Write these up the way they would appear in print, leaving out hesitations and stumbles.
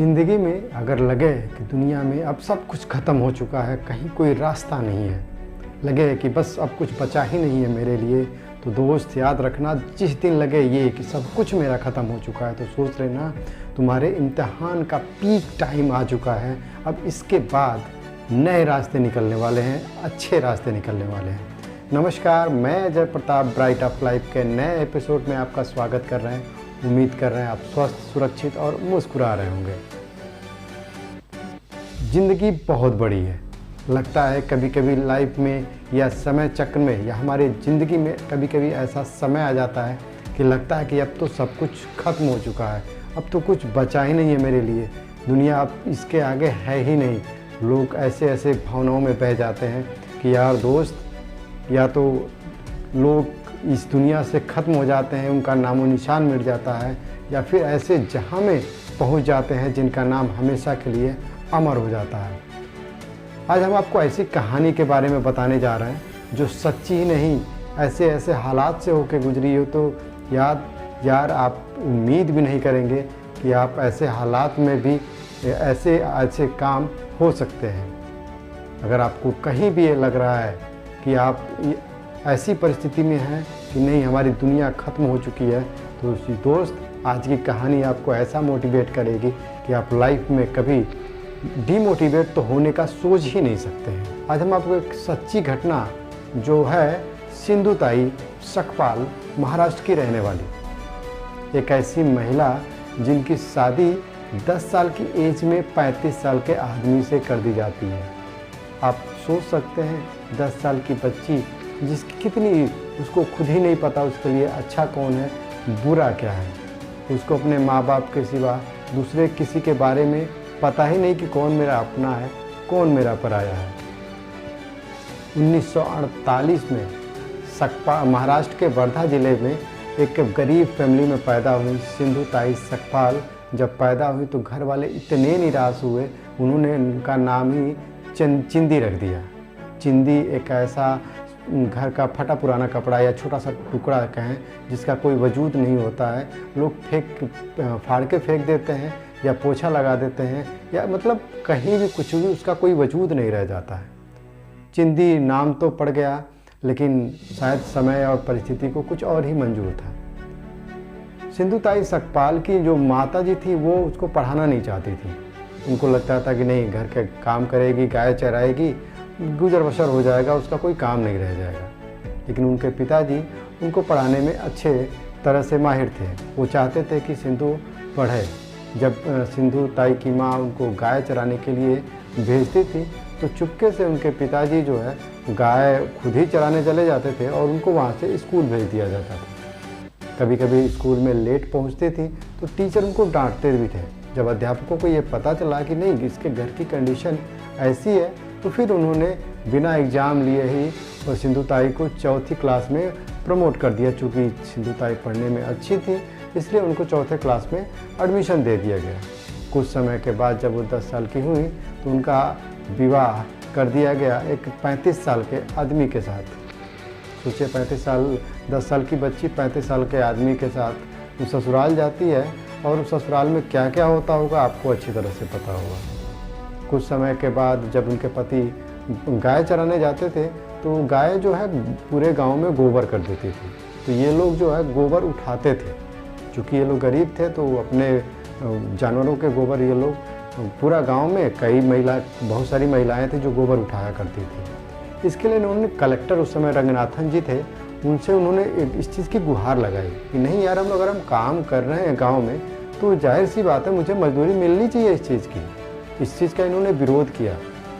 ज़िंदगी में अगर लगे कि दुनिया में अब सब कुछ ख़त्म हो चुका है, कहीं कोई रास्ता नहीं है, लगे कि बस अब कुछ बचा ही नहीं है मेरे लिए, तो दोस्त याद रखना, जिस दिन लगे ये कि सब कुछ मेरा ख़त्म हो चुका है, तो सोच लेना तुम्हारे इम्तिहान का पीक टाइम आ चुका है। अब इसके बाद नए रास्ते निकलने वाले हैं, अच्छे रास्ते निकलने वाले हैं। नमस्कार, मैं Ajay Pratap bright of life के नए एपिसोड में आपका स्वागत कर रहे हैं। उम्मीद कर रहे हैं आप स्वस्थ, सुरक्षित और मुस्कुरा रहे होंगे। ज़िंदगी बहुत बड़ी है, लगता है कभी कभी लाइफ में या समय चक्र में या हमारी ज़िंदगी में कभी कभी ऐसा समय आ जाता है कि लगता है कि अब तो सब कुछ ख़त्म हो चुका है, अब तो कुछ बचा ही नहीं है मेरे लिए, दुनिया अब इसके आगे है ही नहीं। लोग ऐसे ऐसे भावनाओं में बह जाते हैं कि यार दोस्त, या तो लोग इस दुनिया से ख़त्म हो जाते हैं, उनका नामो निशान मिट जाता है, या फिर ऐसे जहाँ में पहुँच जाते हैं जिनका नाम हमेशा के लिए अमर हो जाता है। आज हम आपको ऐसी कहानी के बारे में बताने जा रहे हैं जो सच्ची ही नहीं, ऐसे ऐसे हालात से होकर गुजरी हो तो यार आप उम्मीद भी नहीं करेंगे कि आप ऐसे हालात में भी ऐसे ऐसे काम हो सकते हैं। अगर आपको कहीं भी ये लग रहा है कि आप ऐसी परिस्थिति में हैं कि नहीं हमारी दुनिया ख़त्म हो चुकी है, तो दोस्त आज की कहानी आपको ऐसा मोटिवेट करेगी कि आप लाइफ में कभी डीमोटिवेट तो होने का सोच ही नहीं सकते हैं। आज हम आपको एक सच्ची घटना जो है सिंधुताई सकपाल महाराष्ट्र की रहने वाली एक ऐसी महिला जिनकी शादी 10 साल की एज में 35 साल के आदमी से कर दी जाती है। आप सोच सकते हैं 10 साल की बच्ची जिसकी कितनी, उसको खुद ही नहीं पता उसके लिए अच्छा कौन है, बुरा क्या है। उसको अपने माँ बाप के सिवा दूसरे किसी के बारे में पता ही नहीं कि कौन मेरा अपना है, कौन मेरा पराया है। 1948 में महाराष्ट्र के वर्धा जिले में एक गरीब फैमिली में पैदा हुई सिंधुताई सकपाल। जब पैदा हुई तो घर वाले इतने निराश हुए, उन्होंने उनका नाम ही चिंदी रख दिया। चिंदी एक ऐसा घर का फटा पुराना कपड़ा या छोटा सा टुकड़ा कहें जिसका कोई वजूद नहीं होता है, लोग फाड़ के फेंक देते हैं या पोछा लगा देते हैं, या मतलब कहीं भी कुछ भी उसका कोई वजूद नहीं रह जाता है। चिंदी नाम तो पड़ गया, लेकिन शायद समय और परिस्थिति को कुछ और ही मंजूर था। सिंधुताई सकपाल की जो माता जी थी वो उसको पढ़ाना नहीं चाहती थी। उनको लगता था कि नहीं, घर के काम करेगी, गाय चराएगी, गुजर बसर हो जाएगा, उसका कोई काम नहीं रह जाएगा। लेकिन उनके पिताजी उनको पढ़ाने में अच्छे तरह से माहिर थे। वो चाहते थे कि सिंधु पढ़े। जब सिंधुताई की माँ उनको गाय चराने के लिए भेजती थी तो चुपके से उनके पिताजी जो है गाय खुद ही चराने चले जाते थे और उनको वहाँ से स्कूल भेज दिया जाता था। कभी कभी स्कूल में लेट पहुँचती थी तो टीचर उनको डांटते भी थे। जब अध्यापकों को ये पता चला कि नहीं, इसके घर की कंडीशन ऐसी है, तो फिर उन्होंने बिना एग्ज़ाम लिए ही सिंधुताई को 4थी क्लास में प्रमोट कर दिया। चूँकि सिंधुताई पढ़ने में अच्छी थी, इसलिए उनको 4थे क्लास में एडमिशन दे दिया गया। कुछ समय के बाद जब वो 10 साल की हुई तो उनका विवाह कर दिया गया एक 35 साल के आदमी के साथ। सोचिए 10 साल की बच्ची 35 साल के आदमी के साथ वो ससुराल जाती है, और उस ससुराल में क्या क्या होता होगा आपको अच्छी तरह से पता होगा। कुछ समय के बाद जब उनके पति गाय चराने जाते थे तो गाय जो है पूरे गांव में गोबर कर देती थी, तो ये लोग जो है गोबर उठाते थे। चूँकि ये लोग गरीब थे तो अपने जानवरों के गोबर ये लोग पूरा गांव में बहुत सारी महिलाएं थी जो गोबर उठाया करती थी। इसके लिए उन्होंने कलेक्टर, उस समय रंगनाथन जी थे, उनसे उन्होंने इस चीज़ की गुहार लगाई कि नहीं यार, अगर हम काम कर रहे हैं गाँव में तो जाहिर सी बात है मुझे मजदूरी मिलनी चाहिए इस चीज़ की। इस चीज़ का इन्होंने विरोध किया।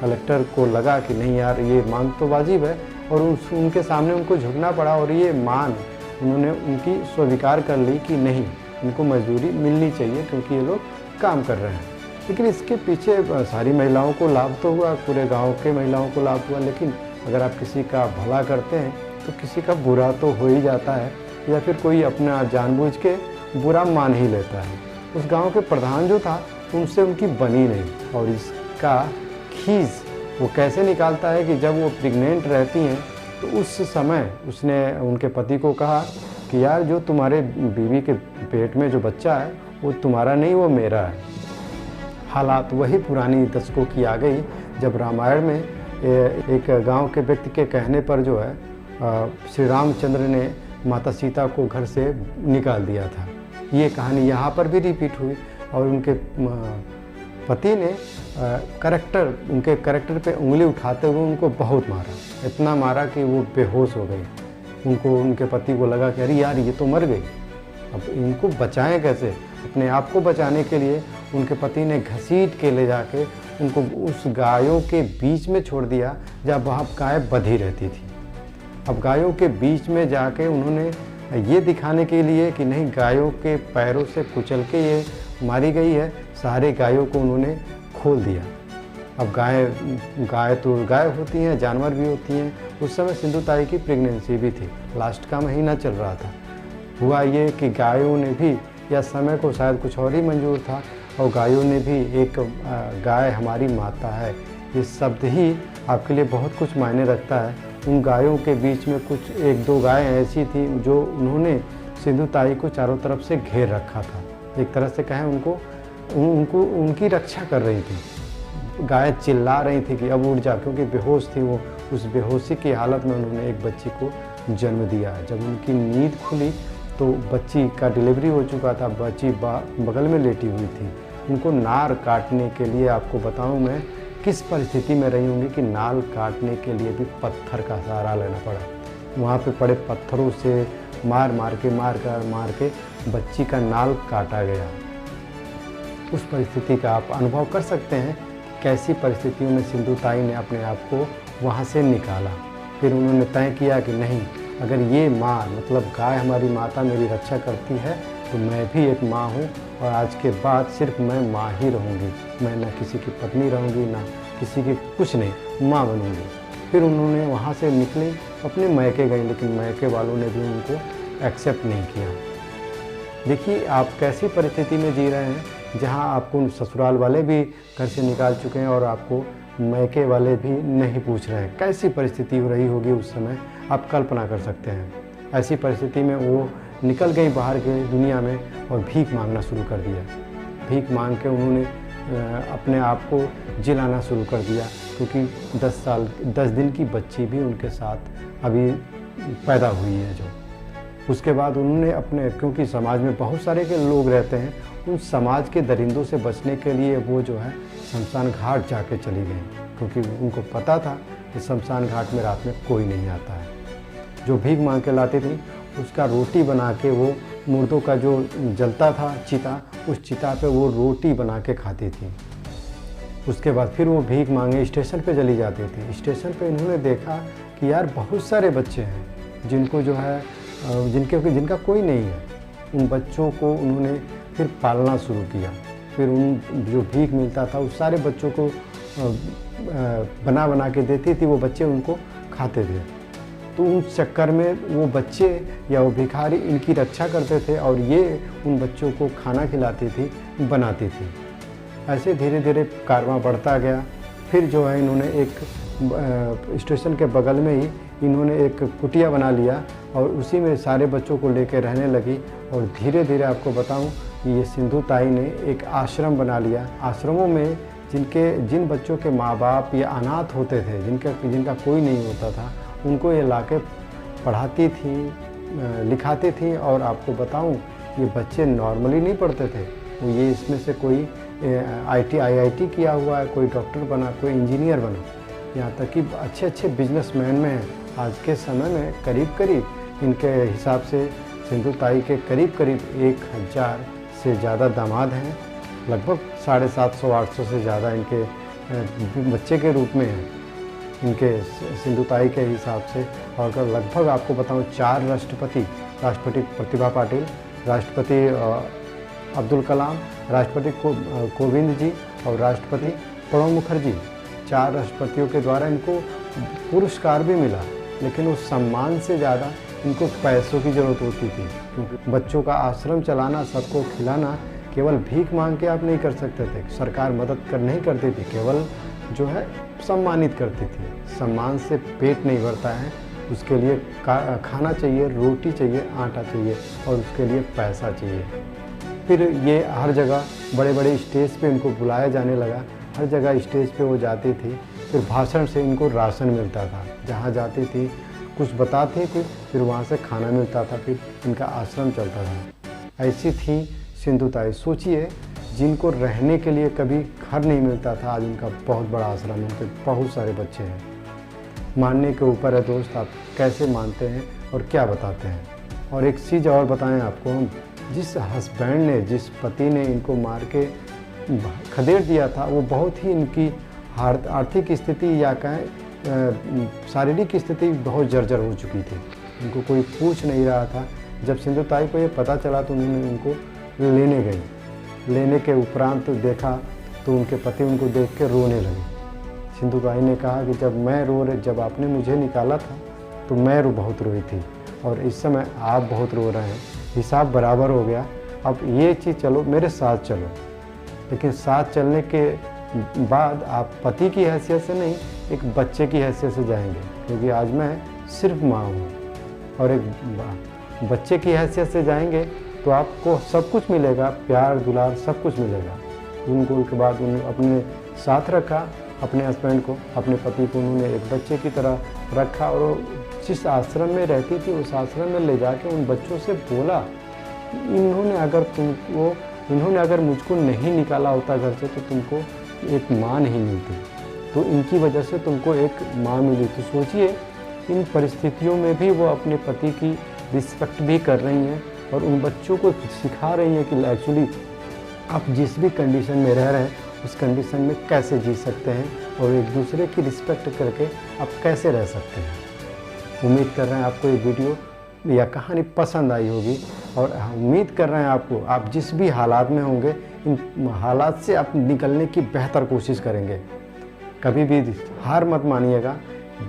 कलेक्टर को लगा कि नहीं यार, ये मांग तो वाजिब है, और उनके सामने उनको झुकना पड़ा, और ये मांग उन्होंने उनकी स्वीकार कर ली कि नहीं, इनको मजदूरी मिलनी चाहिए क्योंकि ये लोग काम कर रहे हैं। लेकिन इसके पीछे सारी महिलाओं को लाभ तो हुआ, पूरे गाँव के महिलाओं को लाभ हुआ, लेकिन अगर आप किसी का भला करते हैं तो किसी का बुरा तो हो ही जाता है, या फिर कोई अपना जानबूझ के बुरा मान ही लेता है। उस गाँव के प्रधान जो था उनसे उनकी बनी नहीं, और इसका खीस वो कैसे निकालता है कि जब वो प्रेग्नेंट रहती हैं तो उस समय उसने उनके पति को कहा कि यार, जो तुम्हारे बीवी के पेट में जो बच्चा है वो तुम्हारा नहीं, वो मेरा है। हालात वही पुरानी दशकों की आ गई, जब रामायण में एक गांव के व्यक्ति के कहने पर जो है श्री रामचंद्र ने माता सीता को घर से निकाल दिया था। ये कहानी यहाँ पर भी रिपीट हुई और उनके पति ने उनके कैरेक्टर पे उंगली उठाते हुए उनको बहुत मारा, इतना मारा कि वो बेहोश हो गई। उनके पति को लगा कि अरे यार ये तो मर गई, अब इनको बचाएं कैसे। अपने आप को बचाने के लिए उनके पति ने घसीट के ले जाके उनको उस गायों के बीच में छोड़ दिया जब वहाँ गाय बंधी रहती थी। अब गायों के बीच में जाके उन्होंने ये दिखाने के लिए कि नहीं, गायों के पैरों से कुचल के ये मारी गई है, सारे गायों को उन्होंने खोल दिया। अब गाय तो गाय होती हैं, जानवर भी होती हैं। उस समय सिंधु ताई की प्रेगनेंसी भी थी, लास्ट का महीना चल रहा था। हुआ ये कि गायों ने भी, या समय को शायद कुछ और ही मंजूर था, और गायों ने भी एक गाय हमारी माता है, ये शब्द ही आपके लिए बहुत कुछ मायने रखता है। उन गायों के बीच में कुछ 1-2 गायें ऐसी थी जो उन्होंने सिंधु ताई को चारों तरफ से घेर रखा था। एक तरह से कहें उनको उनकी रक्षा कर रही थी। गाय चिल्ला रही थी कि अब उठ जा, क्योंकि बेहोश थी वो। उस बेहोशी की हालत में उन्होंने एक बच्ची को जन्म दिया। जब उनकी नींद खुली तो बच्ची का डिलीवरी हो चुका था, बच्ची बगल में लेटी हुई थी। उनको नार काटने के लिए, आपको बताऊं मैं किस परिस्थिति में रही होंगी कि नाल काटने के लिए भी पत्थर का सहारा लेना पड़ा। वहाँ पे पड़े पत्थरों से मार के बच्ची का नाल काटा गया। उस परिस्थिति का आप अनुभव कर सकते हैं कि कैसी परिस्थितियों में सिंधु ताई ने अपने आप को वहाँ से निकाला। फिर उन्होंने तय किया कि नहीं, अगर ये माँ, मतलब गाय हमारी माता मेरी रक्षा करती है, तो मैं भी एक माँ हूँ और आज के बाद सिर्फ मैं माँ ही रहूँगी। मैं ना किसी की पत्नी रहूँगी, ना किसी की कुछ नहीं, माँ बनूँगी। फिर उन्होंने वहाँ से निकली, अपने मैके गई, लेकिन मैके वालों ने भी उनको एक्सेप्ट नहीं किया। देखिए आप कैसी परिस्थिति में जी रहे हैं, जहाँ आपको ससुराल वाले भी घर से निकाल चुके हैं और आपको मैके वाले भी नहीं पूछ रहे हैं। कैसी परिस्थिति हो रही होगी उस समय, आप कल्पना कर सकते हैं। ऐसी परिस्थिति में वो निकल गई बाहर के दुनिया में और भीख मांगना शुरू कर दिया। भीख मांग के उन्होंने अपने आप को जिलाना शुरू कर दिया, क्योंकि 10 दिन की बच्ची भी उनके साथ अभी पैदा हुई है जो। उसके बाद उन्होंने क्योंकि समाज में बहुत सारे के लोग रहते हैं, उन समाज के दरिंदों से बचने के लिए वो जो है शमशान घाट जाके चली गई, क्योंकि उनको पता था कि शमशान घाट में रात में कोई नहीं आता है। जो भीख मांग के लाती थी उसका रोटी बना के, वो मुर्दों का जो जलता था चिता, उस चिता पे वो रोटी बना के खाती थी। उसके बाद फिर वो भीख मांगे स्टेशन पे चली जाती थी। स्टेशन पे इन्होंने देखा कि यार बहुत सारे बच्चे हैं जिनको जो है जिनका कोई नहीं है। उन बच्चों को उन्होंने फिर पालना शुरू किया। फिर उन जो भीख मिलता था उस सारे बच्चों को बना के देती थी, वो बच्चे उनको खाते थे। तो उस चक्कर में वो बच्चे या वो भिखारी इनकी रक्षा करते थे और ये उन बच्चों को खाना खिलाती थी, बनाती थी। ऐसे धीरे धीरे कारवां बढ़ता गया। फिर जो है इन्होंने एक स्टेशन के बगल में ही इन्होंने एक कुटिया बना लिया और उसी में सारे बच्चों को लेकर रहने लगी। और धीरे धीरे आपको बताऊं, ये सिंधु ताई ने एक आश्रम बना लिया। आश्रमों में जिन बच्चों के माँ बाप या अनाथ होते थे, जिनका कोई नहीं होता था, उनको ये लाके पढ़ाती थी, लिखाती थी। और आपको बताऊं, ये बच्चे नॉर्मली नहीं पढ़ते थे, वो ये इसमें से कोई IIT किया हुआ है, कोई डॉक्टर बना, कोई इंजीनियर बना, यहाँ तक कि अच्छे बिजनेसमैन में हैं। आज के समय में करीब इनके हिसाब से सिंधु ताई के करीब 1000 से ज़्यादा दामाद हैं। लगभग 750-800 से ज़्यादा इनके बच्चे के रूप में हैं इनके सिंधु ताई के हिसाब से। और अगर लगभग आपको बताऊं 4 राष्ट्रपति प्रतिभा पाटिल, राष्ट्रपति अब्दुल कलाम, राष्ट्रपति कोविंद जी और राष्ट्रपति प्रणब मुखर्जी, 4 राष्ट्रपतियों के द्वारा इनको पुरस्कार भी मिला। लेकिन उस सम्मान से ज़्यादा इनको पैसों की ज़रूरत होती थी, क्योंकि बच्चों का आश्रम चलाना, सबको खिलाना केवल भीख मांग के आप नहीं कर सकते थे। सरकार मदद नहीं करती थी, केवल जो है सम्मानित करती थी। सम्मान से पेट नहीं भरता है, उसके लिए खाना चाहिए, रोटी चाहिए, आटा चाहिए और उसके लिए पैसा चाहिए। फिर ये हर जगह बड़े बड़े स्टेज पे इनको बुलाया जाने लगा, हर जगह स्टेज पे वो जाती थी। फिर भाषण से इनको राशन मिलता था, जहाँ जाती थी कुछ बताती थी, फिर वहाँ से खाना मिलता था, फिर इनका आश्रम चलता था। ऐसी थी सिंधु ताई। सोचिए, जिनको रहने के लिए कभी घर नहीं मिलता था, आज उनका बहुत बड़ा आश्रम है, उनके बहुत सारे बच्चे हैं। मानने के ऊपर है दोस्त, आप कैसे मानते हैं और क्या बताते हैं। और एक चीज़ और बताएं आपको हम, जिस हस्बैंड ने, जिस पति ने इनको मार के खदेड़ दिया था, वो बहुत ही इनकी आर्थिक स्थिति या कहें शारीरिक स्थिति बहुत जर्जर हो चुकी थी। उनको कोई पूछ नहीं रहा था। जब सिंधु ताई को ये पता चला तो उन्होंने उनको लेने गई। लेने के उपरांत देखा तो उनके पति उनको देख के रोने लगे। सिंधु ताई ने कहा कि जब आपने मुझे निकाला था तो मैं बहुत रोई थी, और इस समय आप बहुत रो रहे हैं, हिसाब बराबर हो गया। अब ये चीज़, चलो मेरे साथ चलो, लेकिन साथ चलने के बाद आप पति की हैसियत से नहीं, एक बच्चे की हैसियत से जाएंगे, क्योंकि आज मैं सिर्फ माँ हूँ। और एक बच्चे की हैसियत से जाएंगे तो आपको सब कुछ मिलेगा, प्यार दुलार सब कुछ मिलेगा। उनको के बाद उन्होंने अपने साथ रखा, अपने हस्बैंड को, अपने पति को उन्होंने एक बच्चे की तरह रखा, और जिस आश्रम में रहती थी उस आश्रम में ले जाके उन बच्चों से बोला, इन्होंने अगर मुझको नहीं निकाला होता घर से तो तुमको एक माँ नहीं मिलती, तो इनकी वजह से तुमको एक माँ मिली। तो सोचिए, इन परिस्थितियों में भी वो अपने पति की रिस्पेक्ट भी कर रही हैं, और उन बच्चों को सिखा रही हैं कि एक्चुअली आप जिस भी कंडीशन में रह रहे हैं उस कंडीशन में कैसे जी सकते हैं, और एक दूसरे की रिस्पेक्ट करके आप कैसे रह सकते हैं। उम्मीद कर रहे हैं आपको ये वीडियो या कहानी पसंद आई होगी, और उम्मीद कर रहे हैं आप जिस भी हालात में होंगे, इन हालात से आप निकलने की बेहतर कोशिश करेंगे। कभी भी हार मत मानिएगा।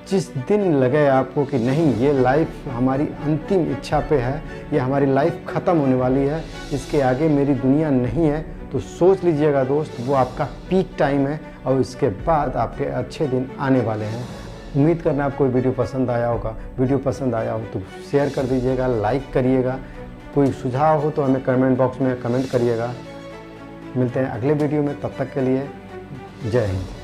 जिस दिन लगे आपको कि नहीं, ये लाइफ हमारी अंतिम इच्छा पे है, ये हमारी लाइफ ख़त्म होने वाली है, इसके आगे मेरी दुनिया नहीं है, तो सोच लीजिएगा दोस्त, वो आपका पीक टाइम है, और इसके बाद आपके अच्छे दिन आने वाले हैं। उम्मीद करना आपको वीडियो पसंद आया होगा। वीडियो पसंद आया हो तो शेयर कर दीजिएगा, लाइक करिएगा। कोई सुझाव हो तो हमें कमेंट बॉक्स में कमेंट करिएगा। मिलते हैं अगले वीडियो में, तब तक के लिए जय हिंद।